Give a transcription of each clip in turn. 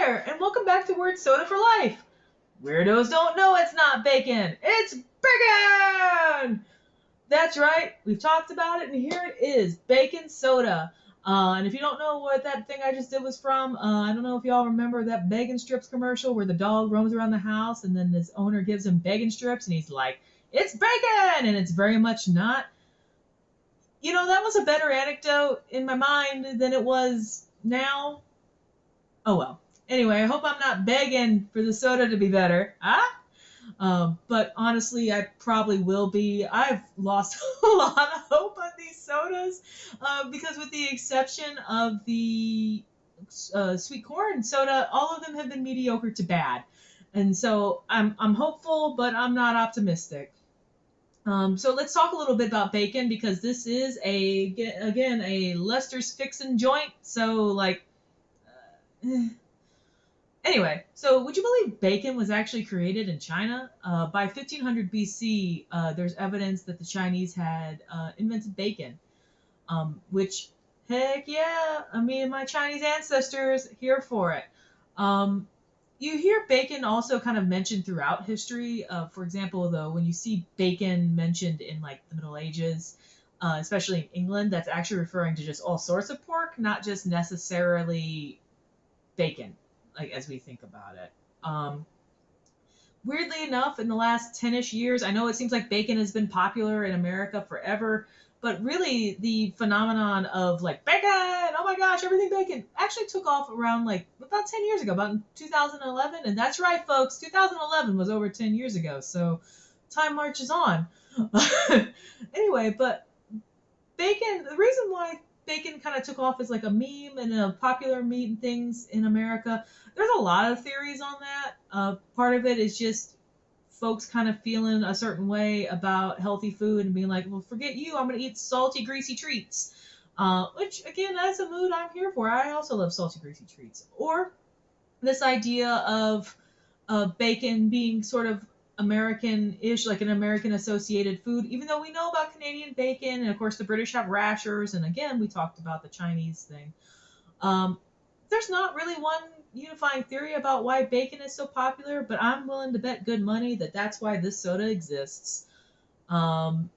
there, and welcome back to Weird Soda for Life. Weirdos don't know it's not bacon. It's bacon! That's right, we've talked about it, and here it is, bacon soda. And if you don't know what that thing I just did was from, I don't know if y'all remember that bacon strips commercial where the dog roams around the house and then this owner gives him bacon strips and he's like, it's bacon! And it's very much not. You know, that was a better anecdote in my mind than it was now. Oh well. Anyway, I hope I'm not begging for the soda to be better. But honestly, I probably will be. I've lost a lot of hope on these sodas because with the exception of the sweet corn soda, all of them have been mediocre to bad. And so I'm hopeful, but I'm not optimistic. So let's talk a little bit about bacon because this is again a Lester's Fixin' joint. So like. Anyway, so would you believe bacon was actually created in China? By 1500 BC, there's evidence that the Chinese had invented bacon, which, heck yeah, me and my Chinese ancestors here for it. You hear bacon also kind of mentioned throughout history. For example, though, when you see bacon mentioned in like the Middle Ages, especially in England, that's actually referring to just all sorts of pork, not just necessarily bacon, like as we think about it. Weirdly enough, in the last 10-ish years, I know it seems like bacon has been popular in America forever, but really the phenomenon of like bacon, oh my gosh, everything bacon, actually took off around like about 10 years ago, about in 2011. And that's right, folks, 2011 was over 10 years ago, so time marches on. Anyway, but bacon, the reason why bacon kind of took off as like a meme and a popular meat and things in America. There's a lot of theories on that. Part of it is just folks kind of feeling a certain way about healthy food and being like, well, forget you, I'm going to eat salty, greasy treats. Which, again, that's a mood I'm here for. I also love salty, greasy treats. Or this idea of bacon being sort of American-ish, like an American-associated food, even though we know about Canadian bacon, and of course the British have rashers, and again, we talked about the Chinese thing. There's not really one unifying theory about why bacon is so popular, but I'm willing to bet good money that that's why this soda exists. And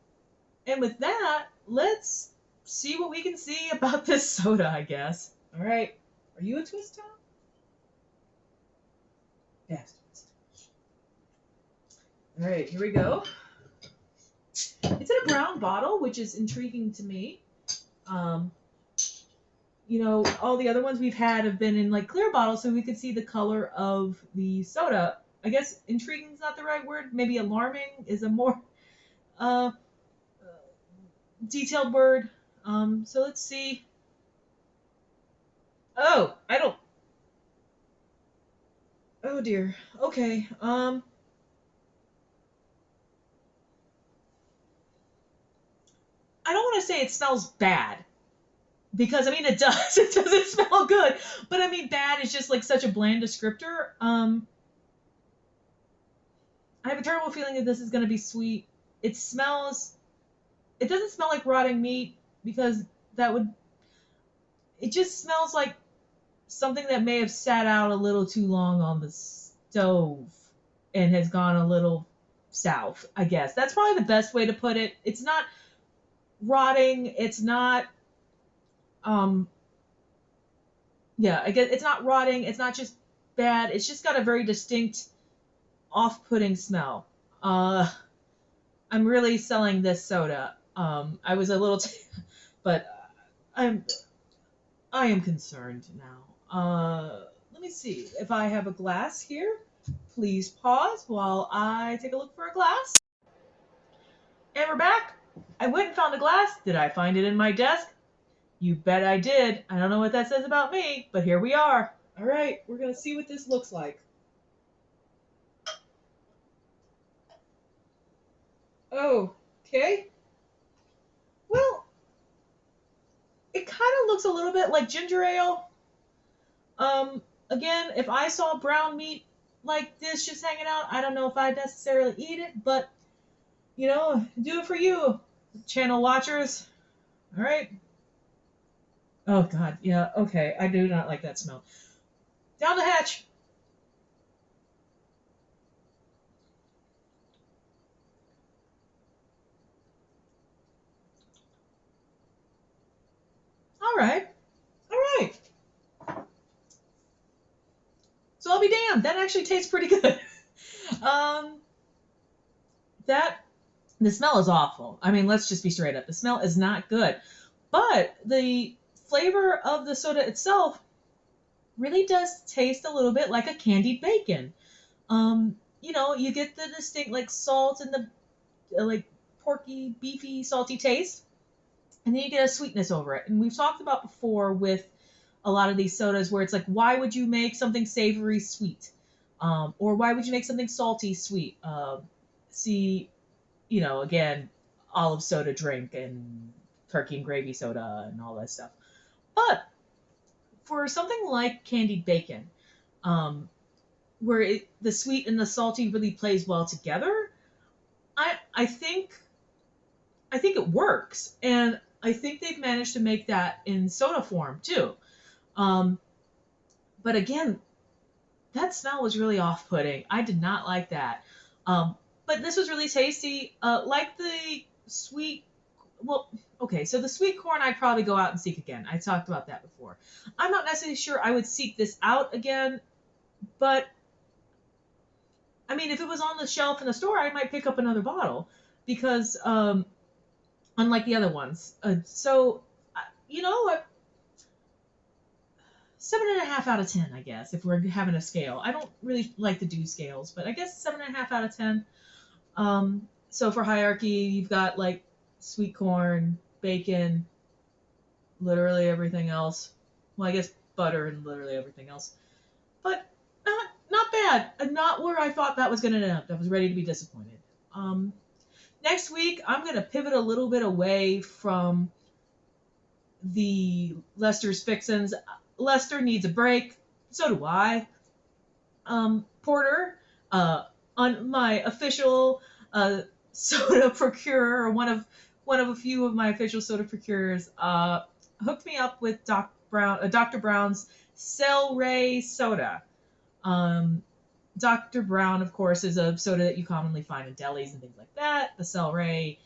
with that, let's see what we can see about this soda, I guess. All right. Are you a twist top? Yes. All right, here we go. It's in a brown bottle, which is intriguing to me. You know, all the other ones we've had have been in like clear bottles, so we could see the color of the soda. I guess intriguing is not the right word. Maybe alarming is a more detailed word. So let's see. Oh, I don't. Oh dear. Okay. I don't want to say it smells bad because I mean it does. It doesn't smell good, but I mean bad is just like such a bland descriptor. I have a terrible feeling that this is going to be sweet. It smells. It doesn't smell like rotting meat because that would. It just smells like something that may have sat out a little too long on the stove and has gone a little south. I guess that's probably the best way to put it. It's not rotting. It's not yeah, I guess it's not rotting. It's not just bad. It's just got a very distinct off-putting smell. I'm really selling this soda. I was a little but I am concerned now. Let me see if I have a glass here. Please pause while I take a look for a glass. And we're back. I went and found a glass. Did I find it in my desk? You bet I did. I don't know what that says about me, but here we are. All right, we're going to see what this looks like. Oh, okay. Well, it kind of looks a little bit like ginger ale. Again, if I saw brown meat like this just hanging out, I don't know if I'd necessarily eat it, but, you know, do it for you, channel watchers. All right. Oh, God. Yeah, okay. I do not like that smell. Down the hatch. All right. All right. So I'll be damned. That actually tastes pretty good. um, that the smell is awful. I mean, let's just be straight up. The smell is not good. But the flavor of the soda itself really does taste a little bit like a candied bacon. You get the distinct like salt and the like porky, beefy, salty taste, and then you get a sweetness over it. And we've talked about before with a lot of these sodas where it's like, why would you make something savory sweet? Or why would you make something salty sweet? See, again, olive soda drink and turkey and gravy soda and all that stuff. But for something like candied bacon, um, where the sweet and the salty really plays well together, I think it works, and I think they've managed to make that in soda form too. Um, but again, that smell was really off-putting. I did not like that. But this was really tasty. Like the sweet, well, okay, so the sweet corn I'd probably go out and seek again. I talked about that before. I'm not necessarily sure I would seek this out again, but I mean, if it was on the shelf in the store, I might pick up another bottle because, unlike the other ones. You know, 7.5 out of 10, I guess, if we're having a scale. I don't really like to do scales, but I guess 7.5 out of 10. So for hierarchy, you've got like sweet corn, bacon, literally everything else. Well, I guess butter and literally everything else. But not bad. Not where I thought that was going to end up. I was ready to be disappointed. Next week, I'm going to pivot a little bit away from the Lester's Fixins. Lester needs a break. So do I. Porter, on my official soda procurer, or one of a few of my official soda procurers, hooked me up with Dr. Brown's Celery soda. Dr. Brown, of course, is a soda that you commonly find in delis and things like that. The Celery,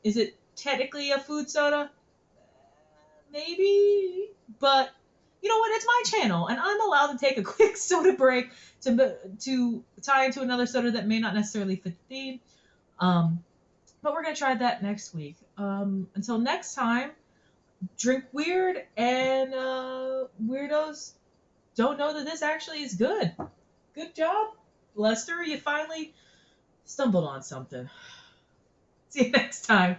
is it technically a food soda? Maybe, but you know what? It's my channel, and I'm allowed to take a quick soda break to tie into another soda that may not necessarily fit the theme. But we're gonna try that next week. Until next time, drink weird, and weirdos don't know that this actually is good. Good job, Lester. You finally stumbled on something. See you next time.